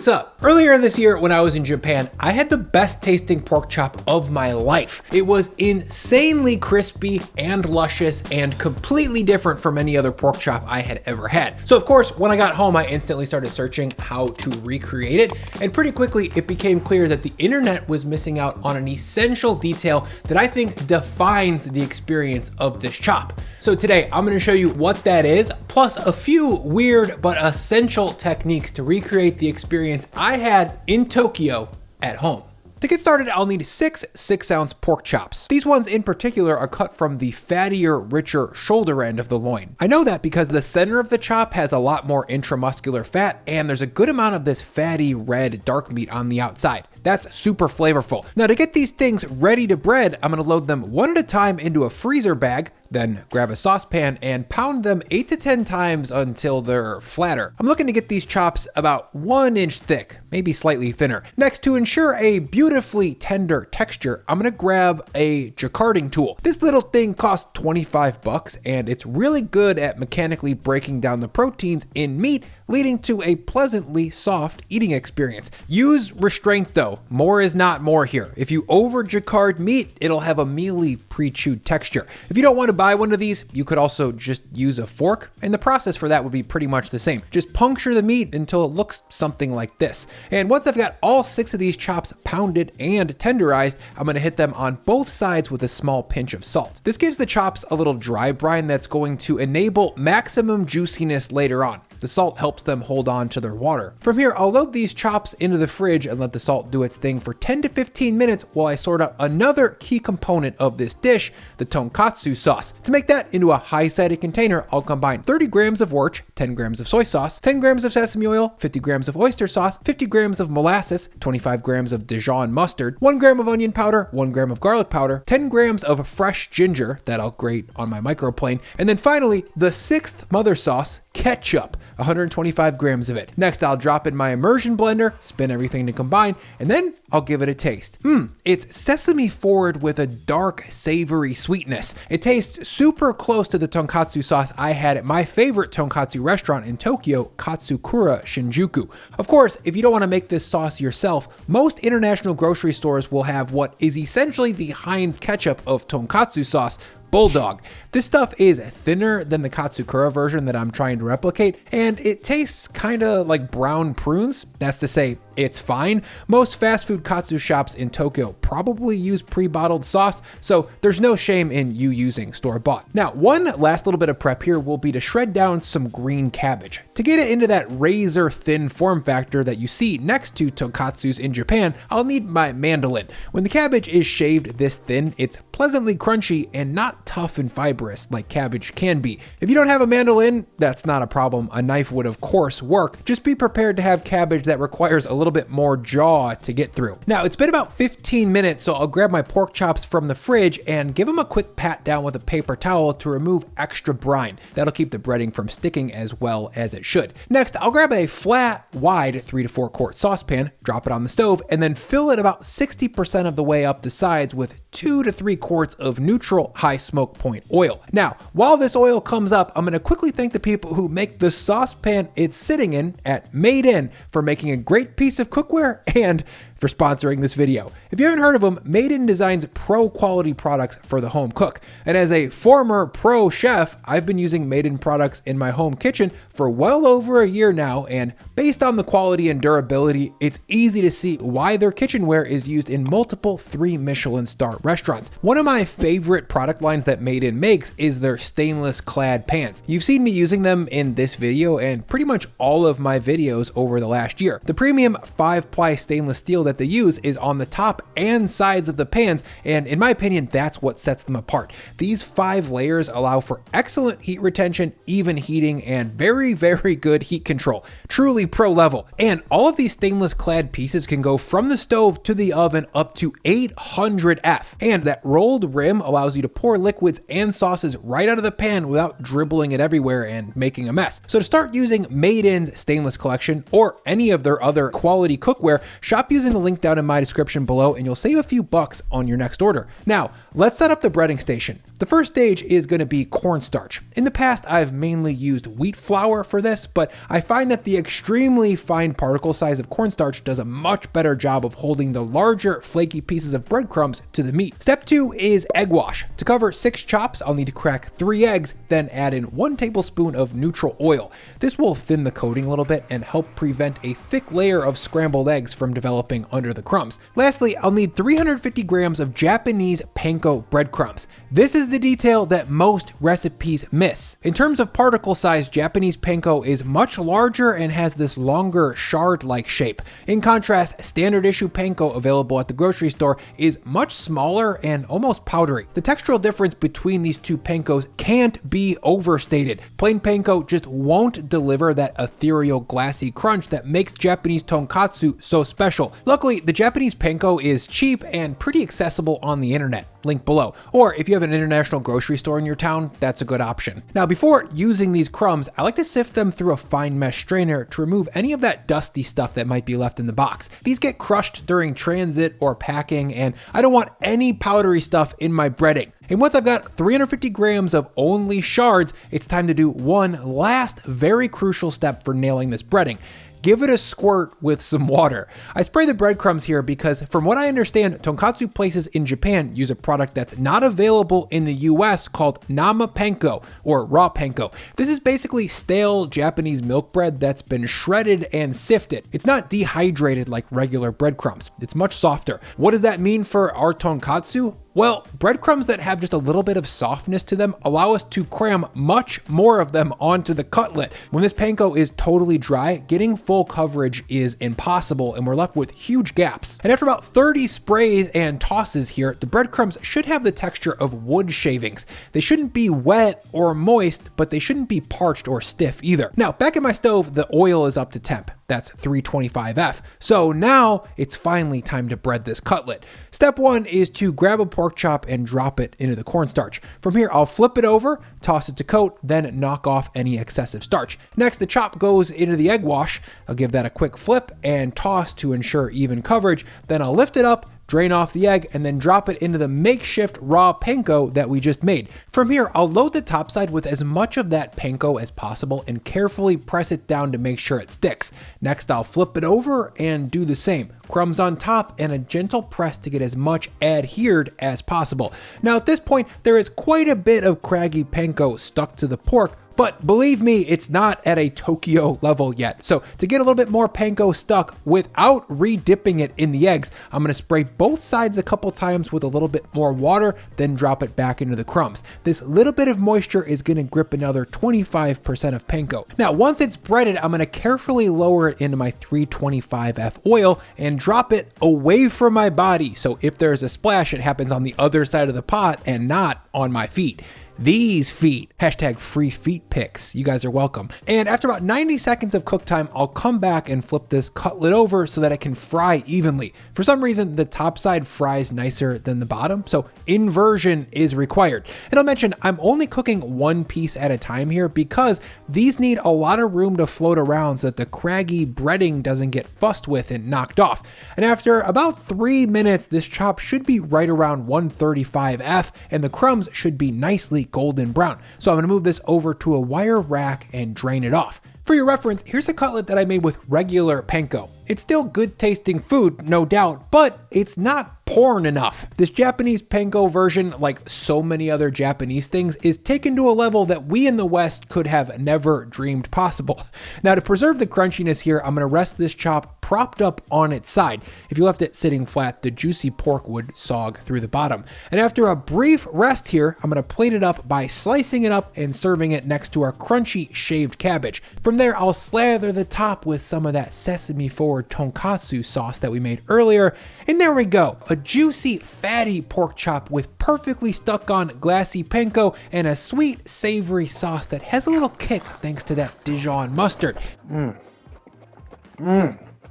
what's up? Earlier this year when I was in Japan, I had the best tasting pork chop of my life. It was insanely crispy and luscious and completely different from any other pork chop I had ever had. So of course, when I got home, I instantly started searching how to recreate it. And pretty quickly, it became clear that the internet was missing out on an essential detail that I think defines the experience of this chop. So today, I'm gonna show you what that is, plus a few weird but essential techniques to recreate the experience I had in Tokyo at home. To get started, I'll need 6 6-ounce pork chops. These ones in particular are cut from the fattier, richer shoulder end of the loin. I know that because the center of the chop has a lot more intramuscular fat, and there's a good amount of this fatty red dark meat on the outside. That's super flavorful. Now to get these things ready to bread, I'm gonna load them one at a time into a freezer bag, then grab a saucepan and pound them 8 to 10 times until they're flatter. I'm looking to get these chops about 1 inch thick, maybe slightly thinner. Next, to ensure a beautifully tender texture, I'm gonna grab a jaccarding tool. This little thing costs 25 bucks and it's really good at mechanically breaking down the proteins in meat, leading to a pleasantly soft eating experience. Use restraint though, more is not more here. If you over jaccard meat, it'll have a mealy pre-chewed texture. If you don't want to buy one of these, you could also just use a fork, and the process for that would be pretty much the same. Just puncture the meat until it looks something like this. And once I've got all 6 of these chops pounded and tenderized, I'm gonna hit them on both sides with a small pinch of salt. This gives the chops a little dry brine that's going to enable maximum juiciness later on. The salt helps them hold on to their water. From here, I'll load these chops into the fridge and let the salt do its thing for 10 to 15 minutes while I sort out another key component of this dish, the tonkatsu sauce. To make that into a high-sided container, I'll combine 30 grams of worch, 10 grams of soy sauce, 10 grams of sesame oil, 50 grams of oyster sauce, 50 grams of molasses, 25 grams of Dijon mustard, 1 gram of onion powder, 1 gram of garlic powder, 10 grams of fresh ginger that I'll grate on my microplane, and then finally, the 6th mother sauce, ketchup, 125 grams of it. Next, I'll drop in my immersion blender, spin everything to combine, and then I'll give it a taste. It's sesame forward with a dark, savory sweetness. It tastes super close to the tonkatsu sauce I had at my favorite tonkatsu restaurant in Tokyo, Katsukura Shinjuku. Of course, if you don't want to make this sauce yourself, most international grocery stores will have what is essentially the Heinz ketchup of tonkatsu sauce, Bulldog. This stuff is thinner than the Katsukura version that I'm trying to replicate, and it tastes kind of like brown prunes. That's to say, it's fine. Most fast food katsu shops in Tokyo probably use pre-bottled sauce, so there's no shame in you using store-bought. Now, one last little bit of prep here will be to shred down some green cabbage. To get it into that razor-thin form factor that you see next to tonkatsus in Japan, I'll need my mandolin. When the cabbage is shaved this thin, it's pleasantly crunchy and not tough and fibrous like cabbage can be. If you don't have a mandolin, that's not a problem. A knife would of course work. Just be prepared to have cabbage that requires a little bit more jaw to get through. Now, it's been about 15 minutes, so I'll grab my pork chops from the fridge and give them a quick pat down with a paper towel to remove extra brine. That'll keep the breading from sticking as well as it should. Next, I'll grab a flat, wide 3 to 4 quart saucepan, drop it on the stove, and then fill it about 60% of the way up the sides with 2 to 3 quarts of neutral high smoke point oil. Now, while this oil comes up, I'm gonna quickly thank the people who make the saucepan it's sitting in at Made In for making a great piece of cookware and for sponsoring this video. If you haven't heard of them, Made In designs pro quality products for the home cook. And as a former pro chef, I've been using Made In products in my home kitchen for well over a year now, and based on the quality and durability, it's easy to see why their kitchenware is used in multiple 3 Michelin star restaurants. One of my favorite product lines that Made In makes is their stainless clad pans. You've seen me using them in this video and pretty much all of my videos over the last year. The premium 5-ply stainless steel that they use is on the top and sides of the pans, and in my opinion, that's what sets them apart. These 5 layers allow for excellent heat retention, even heating, and very, very good heat control. Truly pro level. And all of these stainless clad pieces can go from the stove to the oven up to 800 F. And that rolled rim allows you to pour liquids and sauces right out of the pan without dribbling it everywhere and making a mess. So to start using Made In's stainless collection or any of their other quality cookware, shop using the link down in my description below and you'll save a few bucks on your next order. Now, let's set up the breading station. The first stage is going to be cornstarch. In the past, I've mainly used wheat flour for this, but I find that the extremely fine particle size of cornstarch does a much better job of holding the larger flaky pieces of breadcrumbs to the meat. Step 2 is egg wash. To cover 6 chops, I'll need to crack 3 eggs, then add in 1 tablespoon of neutral oil. This will thin the coating a little bit and help prevent a thick layer of scrambled eggs from developing under the crumbs. Lastly, I'll need 350 grams of Japanese panko breadcrumbs. This is the detail that most recipes miss. In terms of particle size, Japanese panko is much larger and has this longer shard-like shape. In contrast, standard issue panko available at the grocery store is much smaller and almost powdery. The textural difference between these two pankos can't be overstated. Plain panko just won't deliver that ethereal glassy crunch that makes Japanese tonkatsu so special. Luckily, the Japanese panko is cheap and pretty accessible on the internet. Link below. Or if you have an international grocery store in your town, that's a good option. Now, before using these crumbs, I like to sift them through a fine mesh strainer to remove any of that dusty stuff that might be left in the box. These get crushed during transit or packing, and I don't want any powdery stuff in my breading. And once I've got 350 grams of only shards, it's time to do one last very crucial step for nailing this breading. Give it a squirt with some water. I spray the breadcrumbs here because from what I understand, tonkatsu places in Japan use a product that's not available in the US called nama panko or raw panko. This is basically stale Japanese milk bread that's been shredded and sifted. It's not dehydrated like regular breadcrumbs. It's much softer. What does that mean for our tonkatsu? Well, breadcrumbs that have just a little bit of softness to them allow us to cram much more of them onto the cutlet. When this panko is totally dry, getting full coverage is impossible and we're left with huge gaps. And after about 30 sprays and tosses here, the breadcrumbs should have the texture of wood shavings. They shouldn't be wet or moist, but they shouldn't be parched or stiff either. Now, back at my stove, the oil is up to temp. That's 325F. So now it's finally time to bread this cutlet. Step 1 is to grab a pork chop and drop it into the cornstarch. From here, I'll flip it over, toss it to coat, then knock off any excessive starch. Next, the chop goes into the egg wash. I'll give that a quick flip and toss to ensure even coverage. Then I'll lift it up, drain off the egg, and then drop it into the makeshift raw panko that we just made. From here, I'll load the top side with as much of that panko as possible and carefully press it down to make sure it sticks. Next, I'll flip it over and do the same. Crumbs on top and a gentle press to get as much adhered as possible. Now at this point, there is quite a bit of craggy panko stuck to the pork, but believe me, it's not at a Tokyo level yet. So to get a little bit more panko stuck without re-dipping it in the eggs, I'm gonna spray both sides a couple times with a little bit more water, then drop it back into the crumbs. This little bit of moisture is gonna grip another 25% of panko. Now, once it's breaded, I'm gonna carefully lower it into my 325F oil and drop it away from my body. So if there's a splash, it happens on the other side of the pot and not on my feet. These feet, hashtag free feet pics. You guys are welcome. And after about 90 seconds of cook time, I'll come back and flip this cutlet over so that it can fry evenly. For some reason, the top side fries nicer than the bottom, so inversion is required. And I'll mention, I'm only cooking one piece at a time here because these need a lot of room to float around so that the craggy breading doesn't get fussed with and knocked off. And after about 3 minutes, this chop should be right around 135F and the crumbs should be nicely golden brown. So I'm gonna move this over to a wire rack and drain it off. For your reference, here's a cutlet that I made with regular panko. It's still good tasting food, no doubt, but it's not porn enough. This Japanese panko version, like so many other Japanese things, is taken to a level that we in the West could have never dreamed possible. Now, to preserve the crunchiness here, I'm gonna rest this chop propped up on its side. If you left it sitting flat, the juicy pork would sog through the bottom. And after a brief rest here, I'm gonna plate it up by slicing it up and serving it next to our crunchy shaved cabbage. From there, I'll slather the top with some of that sesame forward tonkatsu sauce that we made earlier. And there we go, a juicy, fatty pork chop with perfectly stuck on glassy panko and a sweet, savory sauce that has a little kick thanks to that Dijon mustard.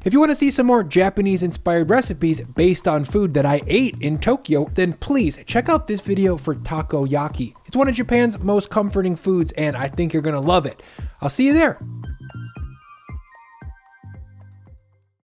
If you want to see some more Japanese inspired recipes based on food that I ate in Tokyo, then please check out this video for takoyaki. It's one of Japan's most comforting foods and I think you're gonna love it. I'll see you there.